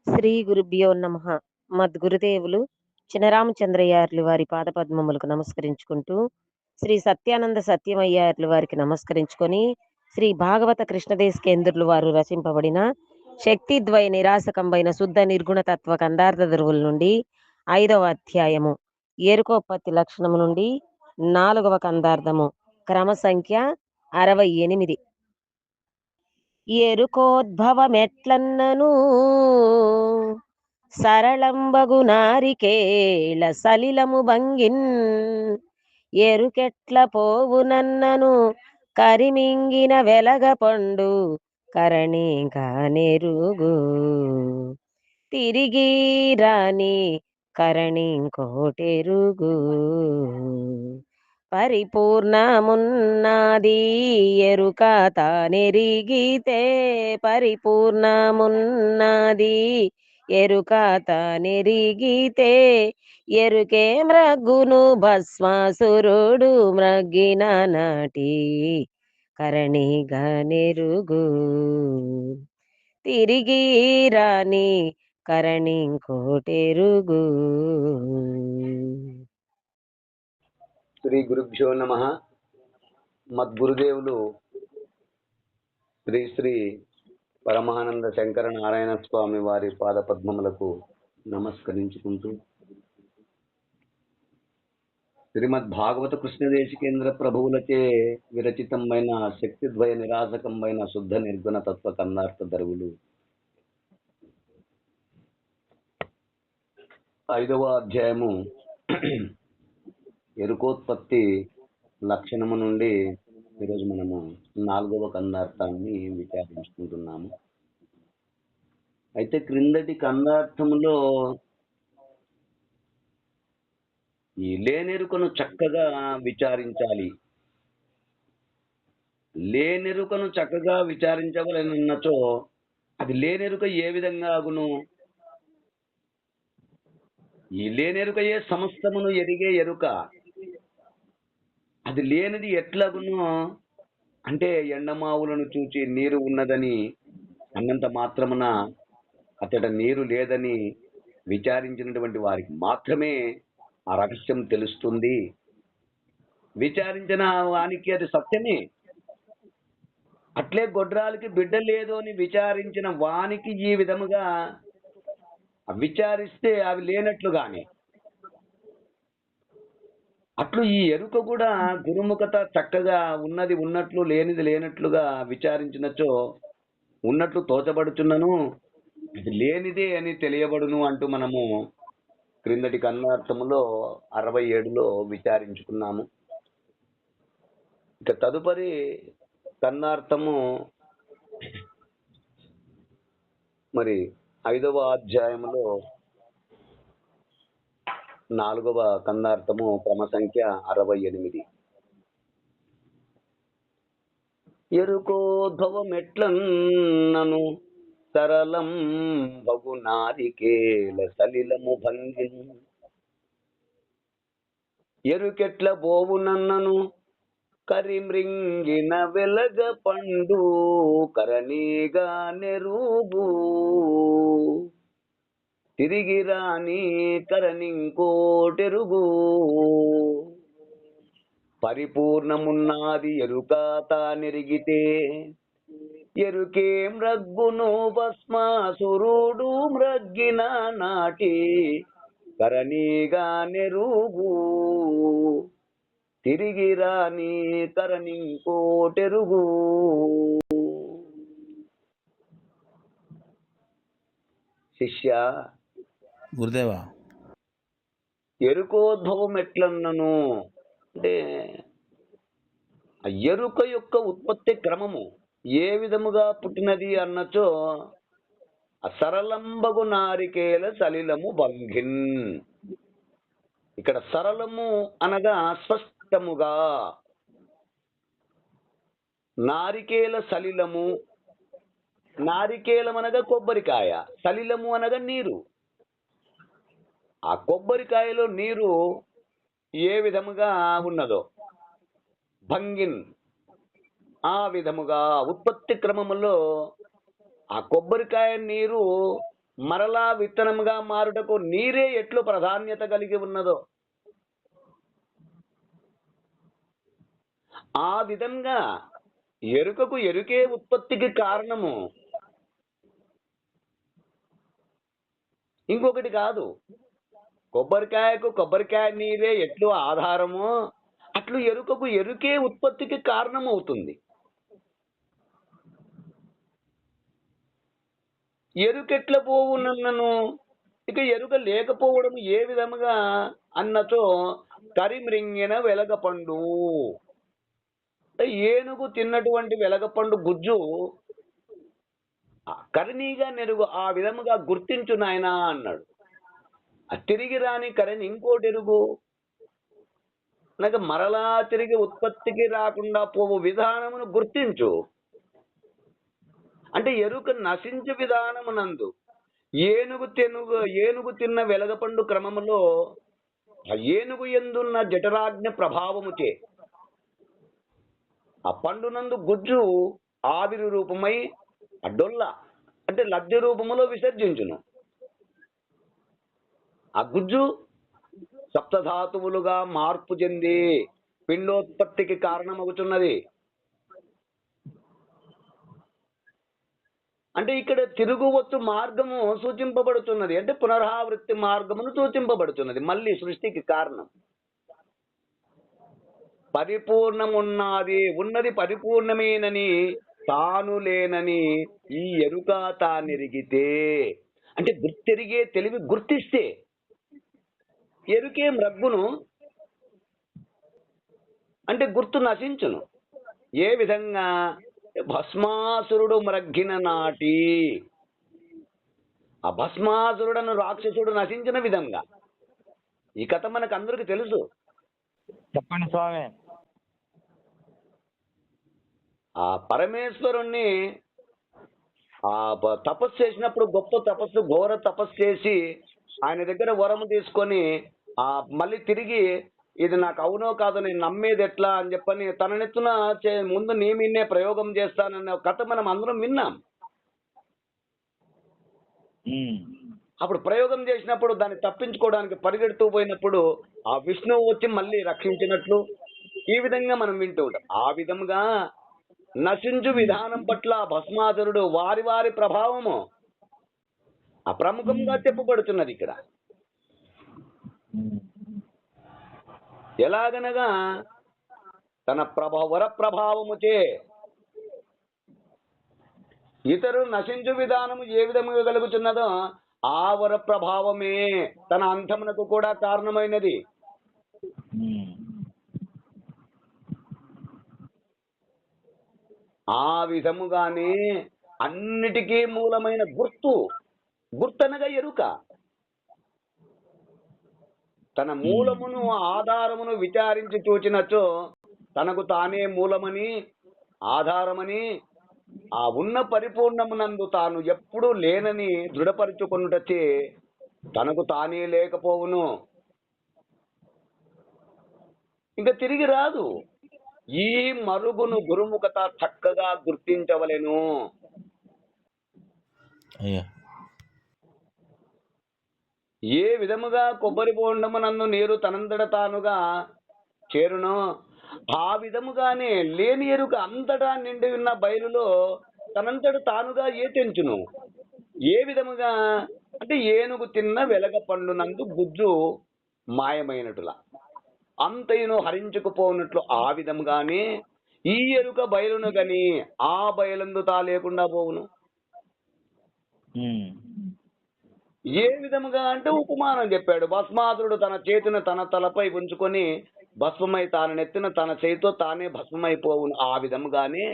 శ్రీ గురుభ్యో నమః. మద్గురుదేవులు చినరామచంద్రయ్యార్లు వారి పాదపద్మములకు నమస్కరించుకుంటూ, శ్రీ సత్యానంద సత్యమయ్యార్లు వారికి నమస్కరించుకొని, శ్రీ భాగవత కృష్ణదేశికేంద్రులు వారు రచింపబడిన శక్తిద్వయ నిరాసకంబైన శుద్ధ నిర్గుణ తత్వ కందార్థ ధరువుల నుండి 5వ అధ్యాయము ఏరుకోపత్తి లక్షణము నుండి 4వ కందార్థము క్రమ సంఖ్య 68. ఎరుకోద్భవమెట్లన్నను సరళంబగు నారికేళ సలిలము భంగిన్ ఎరుకెట్ల పోవునన్నను కరిమింగిన వెలగ పండు కరణిగా నెరుగు తిరిగి రాని కరణింకోటెరుగు పరిపూర్ణమున్నది ఎరుక తానెరిగితే పరిపూర్ణమున్నది ఎరుక తానెరిగితే ఎరుకే మ్రగ్గును భస్మాసురుడు మ్రగ్గిన నాటి కరణిగా నెరుగు తిరిగి రాని కరణింకోటెరుగు. శ్రీ గురుభ్యో నమః. మద్గురుదేవులు శ్రీ శ్రీ పరమానంద శంకర నారాయణ స్వామి వారి పాదపద్మములకు నమస్కరించుకుంటూ, శ్రీమద్ భాగవత కృష్ణదేశికేంద్ర ప్రభువులచే విరచితమైన శక్తిద్వయ నిరాసకమైన శుద్ధ నిర్గుణ తత్వ కందార్థ ధరువులు 5వ అధ్యాయము ఎరుకోత్పత్తి లక్షణము నుండి ఈరోజు మనము 4వ కందార్థాన్ని విచారించుకుంటున్నాము. అయితే క్రిందటి కందార్థములో ఈ లేనెరుకను చక్కగా విచారించాలి, లేనెరుకను చక్కగా విచారించవలనన్నచో అది లేనెరుక ఏ విధంగా అగును? ఈ లేనెరుకయే సమస్తమును ఎరిగే ఎరుక. అది లేనిది ఎట్లగును అంటే, ఎండమావులను చూచి నీరు ఉన్నదని అన్నంత మాత్రమున అతడ నీరు లేదని విచారించినటువంటి వారికి మాత్రమే ఆ రహస్యం తెలుస్తుంది. విచారించిన వానికి అది సత్యమే. అట్లే గొడ్రాలకి బిడ్డ లేదు అని విచారించిన వానికి ఈ విధముగా విచారిస్తే అవి లేనట్లుగానే, అట్లు ఈ ఎరుక కూడా గురుముఖత చక్కగా ఉన్నది ఉన్నట్లు లేనిది లేనట్లుగా విచారించినచో ఉన్నట్లు తోచబడుచున్నను, ఇది లేనిదే అని తెలియబడును అంటూ మనము క్రిందటి కన్నార్థములో 67లో విచారించుకున్నాము. ఇక తదుపరి కన్నార్థము మరి 5వ అధ్యాయములో 4వ కందార్థము క్రమ సంఖ్య 68. ఎరుకోద్భవమెట్లన్నను సరళం బగు నారికేల సలిలము భంగిన్ ఎరుకెట్ల బోవునన్నను కరిమ్రింగిన వెలగ పండు కరణీగా నెరుగు తిరిగి రాని కరణింకోటెరుగు పరిపూర్ణమున్నది ఎరుక తానెరిగితే ఎరుకే మ్రగ్గును భస్మాసురుడు మ్రగ్గిన నాటి కరణీగా నెరుగు తిరిగి రాని కరణింకోటెరుగు. శిష్య, గురుదేవా, ఎరుకోద్భవం ఎట్లన్నను అంటే ఆ ఎరుక యొక్క ఉత్పత్తి క్రమము ఏ విధముగా పుట్టినది అన్నచో సరళంబగు నారికేల సలిలము భంగిన్. ఇక్కడ సరళము అనగా స్పష్టముగా, నారికేల సలిలము, నారికేలం అనగా కొబ్బరికాయ, సలిలము అనగా నీరు. ఆ కొబ్బరికాయలో నీరు ఏ విధముగా ఉన్నదో భంగిన్ ఆ విధముగా ఉత్పత్తి క్రమములో ఆ కొబ్బరికాయ నీరు మరలా విత్తనముగా మారుటకు నీరే ఎట్లు ప్రాధాన్యత కలిగి ఉన్నదో ఆ విధంగా ఎరుకకు ఎరుకే ఉత్పత్తికి కారణము. ఇంకొకటి కాదు, కొబ్బరికాయకు కొబ్బరికాయ నీరే ఎట్లు ఆధారమో అట్లు ఎరుకకు ఎరుకే ఉత్పత్తికి కారణమవుతుంది. ఎరుకెట్ల పోవు నన్నను, ఇక ఎరుక లేకపోవడం ఏ విధముగా అన్నచో కరిమ్రింగిన వెలగపండు, ఏనుగు తిన్నటువంటి వెలగపండు గుజ్జు కరినీగా నెరుగు ఆ విధముగా గుర్తించు నాయనా అన్నాడు. తిరిగి రాని కరిని ఇంకోటి ఎరుగు అనగా మరలా తిరిగి ఉత్పత్తికి రాకుండా పోవు విధానమును గుర్తించు. అంటే ఎరుక నశించు విధానమునందు ఏనుగు తిన్న వెలగపండు క్రమములో ఆ ఏనుగు ఎందున్న జఠరాజ్ఞ ప్రభావముచే ఆ పండునందు గుజ్జు ఆవిరి రూపమై డొల్ల అంటే లబ్ధి రూపములో విసర్జించును. ఆ గుజ్జు సప్తధాతువులుగా మార్పు చెంది పిండోత్పత్తికి కారణమవుతున్నది. అంటే ఇక్కడ తిరుగువచ్చు మార్గము సూచింపబడుతున్నది, అంటే పునరావృత్తి మార్గమును సూచింపబడుతున్నది. మళ్ళీ సృష్టికి కారణం పరిపూర్ణమున్నది, ఉన్నది పరిపూర్ణమేనని తాను లేనని ఈ ఎరుక తానెరిగితే, అంటే గుర్తెరిగే తెలివి గుర్తిస్తే ఎరుకే మ్రగ్గును, అంటే గుర్తు నశించును. ఏ విధంగా భస్మాసురుడు మ్రగ్గిన నాటి ఆ భస్మాసురుడను రాక్షసుడు నశించిన విధంగా ఈ కథ మనకు అందరికి తెలుసు. చెప్పండి స్వామి. ఆ పరమేశ్వరుణ్ణి ఆ తపస్సు చేసినప్పుడు, గొప్ప తపస్సు, ఘోర తపస్సు చేసి ఆయన దగ్గర వరము తీసుకొని మళ్ళీ తిరిగి ఇది నాకు అవునో కాదో నేను నమ్మేది ఎట్లా అని చెప్పని తననెత్తున ముందు నీ మీన్నే ప్రయోగం చేస్తానన్న కథ మనం అందరం విన్నాం. అప్పుడు ప్రయోగం చేసినప్పుడు దాన్ని తప్పించుకోవడానికి పరిగెడుతూ పోయినప్పుడు ఆ విష్ణువు వచ్చి మళ్ళీ రక్షించినట్లు ఈ విధంగా మనం వింటూ ఉంటాం. ఆ విధంగా నశించు విధానం పట్ల భస్మాసురుడు వారి వారి ప్రభావము ప్రముఖంగా చెప్పబడుతున్నది ఇక్కడ. ఎలాగనగా తన వర ప్రభావముచే ఇతరు నశించు విధానము ఏ విధముగా కలుగుతున్నదో ఆ వర ప్రభావమే తన అంతమునకు కూడా కారణమైనది. ఆ విధముగానే అన్నిటికీ మూలమైన గుర్తనగా ఎరుక తన మూలమును ఆధారమును విచారించి చూచినచో తనకు తానే మూలమని ఆధారమని ఆ ఉన్న పరిపూర్ణమునందు తాను ఎప్పుడూ లేనని దృఢపరుచుకొనుటచే తనకు తానే లేకపోవును, ఇంకా తిరిగి రాదు. ఈ మరుగును గురుముఖత చక్కగా గుర్తించవలెను. ఏ విధముగా కొబ్బరి బోండమునందు నీరు తనంతట తానుగా చేరునో ఆ విధముగానే లేని ఎరుక అంతటా నిండి ఉన్న బయలులో తనంతట తానుగా తెంచును. ఏ విధముగా అంటే ఏనుగు తిన్న వెలగ పండునందు గుజ్జు మాయమైనట్టులా అంతయును హరించుకుపోనట్లు ఆ విధముగానే ఈ ఎరుక బయలును గని ఆ బయలందు తా లేకుండా పోవును. ఏ విధముగా అంటే ఉపమానం చెప్పాడు. భస్మాసురుడు తన చేతిని తన తలపై ఉంచుకొని భస్మమై తాను నెత్తిన తన చేతితో తానే భస్మమైపోవును. ఆ విధముగానే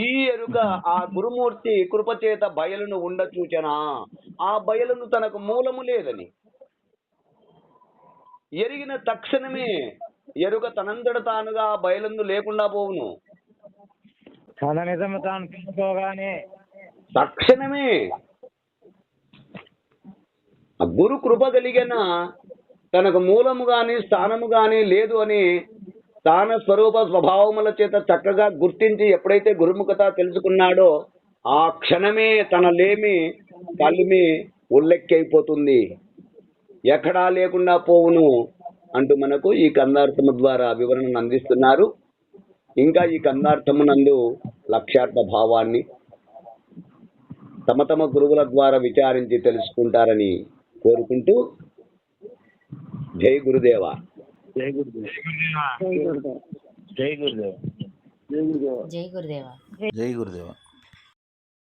ఈ ఎరుక ఆ గురుమూర్తి కృపచేత బయలును ఉండచూచనా ఆ బయలును తనకు మూలము లేదని ఎరిగిన తక్షణమే ఎరుక తనంతట తానుగా బయలందు లేకుండా పోవును. తక్షణమే గురు కృప కలిగిన తనకు మూలము గాని స్థానము గాని లేదు అని స్థాన స్వరూప స్వభావముల చేత చక్కగా గుర్తించి ఎప్పుడైతే గురుముఖత తెలుసుకున్నాడో ఆ క్షణమే తన లేమి కలిమి ఉల్లెక్కైపోతుంది, ఎక్కడా లేకుండా పోవును అంటూ మనకు ఈ కందార్థము ద్వారా వివరణను అందిస్తున్నారు. ఇంకా ఈ కందార్థమునందు లక్ష్యార్థ భావాన్ని తమ తమ గురువుల ద్వారా విచారించి తెలుసుకుంటారని కోరుకుంటూ జై గురుదేవ. జై గురుదేవ. జై గురుదేవ. జై గురుదేవ.